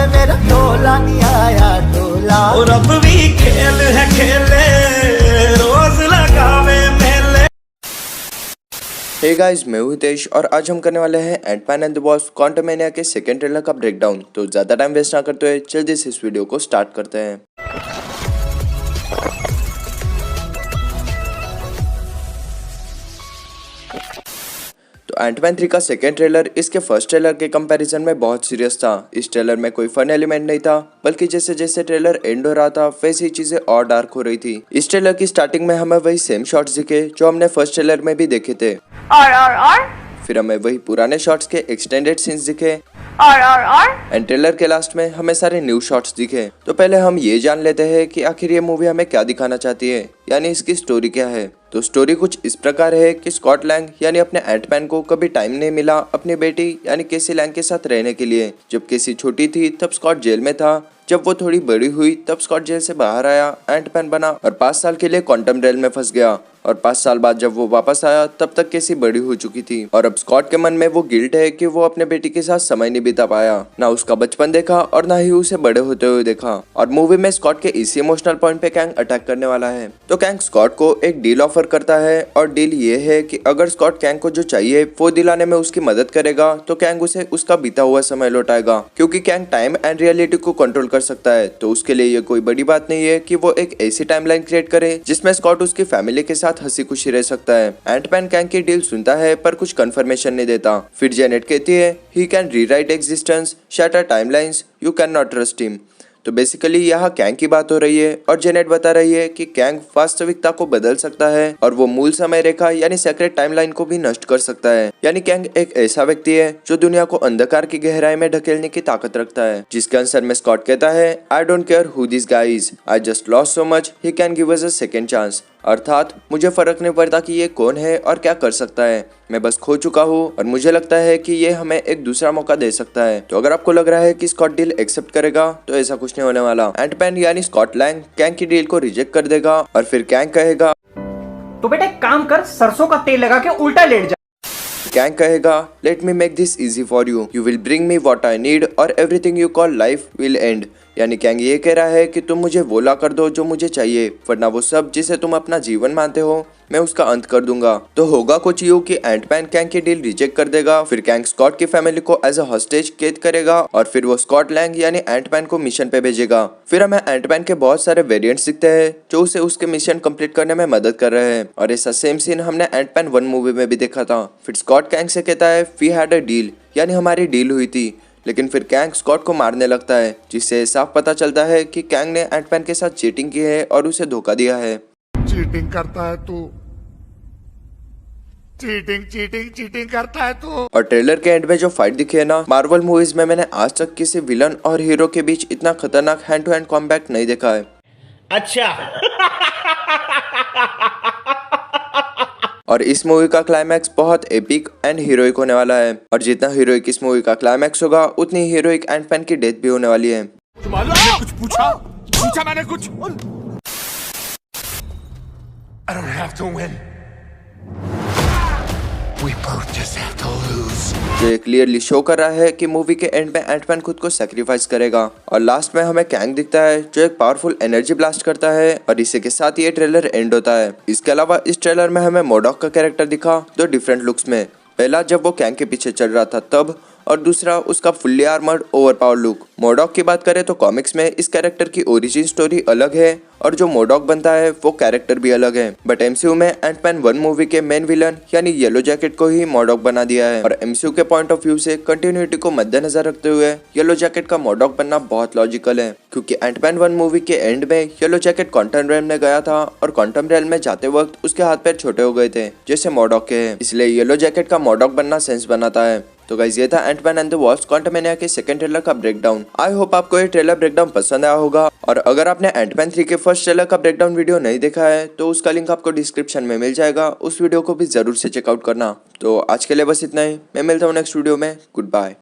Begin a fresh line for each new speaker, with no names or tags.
वे मेरा टोला नहीं आया टोला।
और अब भी खेल है खेले रोज लगावे मेले।
हे गाइस, मैं हूं हितेश और आज हम करने वाले हैं एंटमैन एंड द वॉस्प क्वांटमैनिया के सेकंड ट्रेलर का ब्रेकडाउन। तो ज़्यादा टाइम वेस्ट ना करते हुए जल्दी से इस वीडियो को स्टार्ट करते हैं। तो एंटमैन 3 का सेकेंड ट्रेलर इसके फर्स्ट ट्रेलर के कंपैरिजन में बहुत सीरियस था। इस ट्रेलर में कोई फन एलिमेंट नहीं था, बल्कि जैसे जैसे ट्रेलर एंड हो रहा था वैसे ही चीजें और डार्क हो रही थी। इस ट्रेलर की स्टार्टिंग में हमें वही सेम शॉट्स दिखे जो हमने फर्स्ट ट्रेलर में भी देखे थे,
और
फिर हमें वही पुराने शॉट्स के एक्सटेंडेड सीन्स दिखे
और
एंड ट्रेलर के लास्ट में हमें सारे न्यू शॉट्स दिखे। तो पहले हम ये जान लेते हैं कि आखिर ये मूवी हमें क्या दिखाना चाहती है, यानी इसकी स्टोरी क्या है। तो स्टोरी कुछ इस प्रकार है कि स्कॉट लैंग यानी अपने एंटमैन को कभी टाइम नहीं मिला अपनी बेटी यानी केसी लैंग के साथ रहने के लिए। जब केसी छोटी थी तब स्कॉट जेल में था, जब वो थोड़ी बड़ी हुई तब स्कॉट जेल से बाहर आया, एंटमैन बना और 5 साल के लिए क्वांटम रेल में फंस गया। और 5 साल बाद जब वो वापस आया तब तक केसी बड़ी हो चुकी थी और अब स्कॉट के मन में वो गिल्ट है कि वो अपने बेटी के साथ समय नहीं बिता पाया, ना उसका बचपन देखा और ना ही उसे बड़े होते हुए देखा। और मूवी में स्कॉट के इसी इमोशनल पॉइंट पे कैंग अटैक करने वाला है। तो कैंग स्कॉट को एक डील ऑफर करता है और डील ये है कि अगर स्कॉट कैंग को जो चाहिए वो दिलाने में उसकी मदद करेगा तो कैंग उसे उसका बीता हुआ समय लौटाएगा, क्योंकि कैंग टाइम एंड रियलिटी को कंट्रोल कर सकता है। तो उसके लिए ये कोई बड़ी बात नहीं है कि वो एक ऐसी टाइमलाइन क्रिएट करे जिसमें स्कॉट उसकी फैमिली के साथ हंसी खुशी रह सकता है। एंटमैन कैंग की डील सुनता है पर कुछ कंफर्मेशन नहीं देता। फिर जेनेट कहती है he can rewrite existence, shatter timelines, you can not trust him. तो बेसिकली यहाँ कैंग की बात हो रही है और जेनेट बता रही है कि कैंग वास्तविकता को बदल सकता है और वो मूल समय रेखा यानी सेक्रेट टाइमलाइन को भी नष्ट कर सकता है। यानी कैंग एक ऐसा व्यक्ति है जो दुनिया को अंधकार की गहराई में ढकेलने की ताकत रखता है। जिसके आंसर में स्कॉट कहता है I don't care who this guy is, I just lost so much, he can give us a second chance. अर्थात मुझे फर्क नहीं पड़ता कि ये कौन है और क्या कर सकता है, मैं बस खो चुका हूँ और मुझे लगता है कि ये हमें एक दूसरा मौका दे सकता है। तो अगर आपको लग रहा है कि स्कॉट डील एक्सेप्ट करेगा तो ऐसा कुछ नहीं होने वाला। एंटमैन यानी स्कॉट लैंग कैंग की डील को रिजेक्ट कर देगा और फिर कैंग कहेगा
तो बेटा एक काम कर, सरसों का तेल लगा के उल्टा लेट जा।
कैंग कहेगा let me make this easy for you, you will bring me what I need or everything you call life will end. यानी कैंग ये कह रहा है कि तुम मुझे वो ला कर दो जो मुझे चाहिए, वरना वो सब जिसे तुम अपना जीवन मानते हो मैं उसका अंत कर दूंगा। तो होगा कुछ यूं कि एंटमैन कैंग की डील रिजेक्ट कर देगा, फिर कैंग स्कॉट की फैमिली को एज अ हॉस्टेज कैद करेगा और फिर वो स्कॉट लैंग यानी एंटमैन को मिशन पे भेजेगा। फिर हमें एंटमैन के बहुत सारे वेरिएंट्स दिखते हैं जो उसे उसके मिशन कंप्लीट करने में मदद कर रहे हैं और ऐसा सेम सीन हमने एंटमैन 1 मूवी में भी देखा था। फिर स्कॉट कैंग से कहता है वी हैड अ डील, यानी हमारी डील हुई थी। लेकिन फिर कैंग स्कॉट को मारने लगता है, जिससे साफ पता चलता है कि कैंग ने एंटमैन के साथ चीटिंग की है और उसे धोखा दिया है।
चीटिंग करता है तू, चीटिंग करता है तू।
और ट्रेलर के एंड में जो फाइट दिखी है ना, मार्वल मूवीज में मैंने आज तक किसी विलन और हीरो के बीच इतना खतरनाक हैंड टू हैंड कॉम्बैट नहीं देखा है।
अच्छा
और इस मूवी का क्लाइमैक्स बहुत एपिक एंड हीरोइक होने वाला है और जितना हीरोइक इस मूवी का क्लाइमैक्स होगा उतनी हीरोइक एंटमैन की डेथ भी होने वाली है।
कुछ पूछा मैंने कुछ। I don't have to win. We both just have to lose.
जो ये क्लियरली शो कर रहा है कि मूवी के एंड में एंटमैन खुद को सैक्रिफाइस करेगा और लास्ट में हमें कैंग दिखता है जो एक पावरफुल एनर्जी ब्लास्ट करता है और इसी के साथ ये ट्रेलर एंड होता है। इसके अलावा इस ट्रेलर में हमें मोडॉक का कैरेक्टर दिखा 2 डिफरेंट लुक्स में, पहला जब वो कैंग के पीछे चल रहा था तब, और दूसरा उसका फुल्ली आर्मर्ड ओवरपावर लुक। मोडॉक की बात करें तो कॉमिक्स में इस कैरेक्टर की ओरिजिन स्टोरी अलग है और जो मोडॉक बनता है वो कैरेक्टर भी अलग है, बट एमसीयू में एंटमैन 1 मूवी के मेन विलन यानी येलो जैकेट को ही मोडॉक बना दिया है और एमसीयू के पॉइंट ऑफ व्यू से कंटिन्यूटी को मद्देनजर रखते हुए येलो जैकेट का मोडॉक बनना बहुत लॉजिकल है, क्योंकि एंटमैन 1 मूवी के एंड में येलो जैकेट क्वांटम रेल में गया था और क्वांटम रेल में जाते वक्त उसके हाथ पैर छोटे हो गए थे जैसे मोडॉक के हैं, इसलिए येलो जैकेट का मोडॉक बनना सेंस बनाता है। तो गाइस ये था एंटमैन एंड द वॉस्प क्वांटमैनिया के सेकंड ट्रेलर का ब्रेकडाउन। आई होप आपको ये ट्रेलर ब्रेकडाउन पसंद आया होगा और अगर आपने एंटमैन 3 के फर्स्ट ट्रेलर का ब्रेकडाउन वीडियो नहीं देखा है तो उसका लिंक आपको डिस्क्रिप्शन में मिल जाएगा, उस वीडियो को भी जरूर से चेकआउट करना। तो आज के लिए बस इतना ही, मैं मिलता हूँ नेक्स्ट वीडियो में। Good bye.